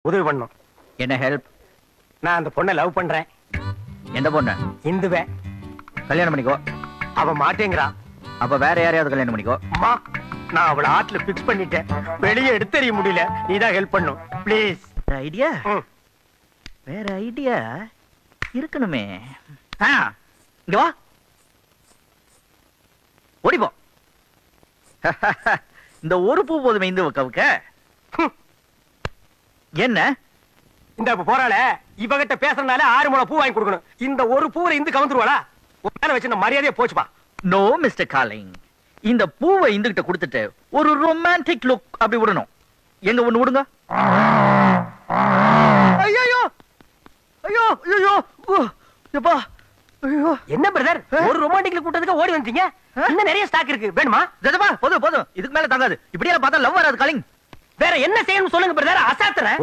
உதவி பண்ணும். என்ன ஹெல்ப்? நான் அந்த பொண்ணை லவ் பண்றேன். எந்த பொண்ணு? இந்துவே. கல்யாணம் பண்ணிக்கோ. அவ மாட்டேங்கிறா. அப்ப வேற யாரையாவது கல்யாணம் பண்ணிக்கோ. அம்மா, நான் அவளை ஆட்ல பிக்ஸ் பண்ணிட்டேன். வெளியே எடுத்தறிய முடியல. நீதான் ஹெல்ப் பண்ணும் ப்ளீஸ். ஐடியா? வேற ஐடியா இருக்கணுமே. இங்க வா, ஓடிப்போ. இந்த ஒரு பூ போதுமே இந்து கவுக்க. என்ன இந்த போறாள இவகிட்ட பேசுறதுனால 6 முழம் பூ வாங்கி கொடுக்கணும். இந்த ஒரு பூவை இந்து கவுந்துருவாளா? மேல வச்சு இந்த மரியாதையா போச்சுப்பா. நோ மிஸ்டர் காலிங், இந்த பூவை இந்துகிட்ட கொடுத்துட்டு ஒரு ரொமான்டிக் லுக் அப்படி விடணும். எங்க ஒண்ணு விடுங்க. ஐயோ ஐயோ ஐயோ எப்பா. ஐயோ, என்ன பிரதர், ஒரு ரொமான்டிக்ல கூட்டத்துக்கு ஓடி வந்தீங்க? இன்னும் நிறைய ஸ்டாக் இருக்கு, வேணுமா? போதும் போதும், இதுக்கு மேல தாங்காது. இப்படியே பார்த்தா லவ் வராது காலிங். வேற என்ன செய்யணும் சொல்லுங்க பிரதர், அசாத்துறேன்.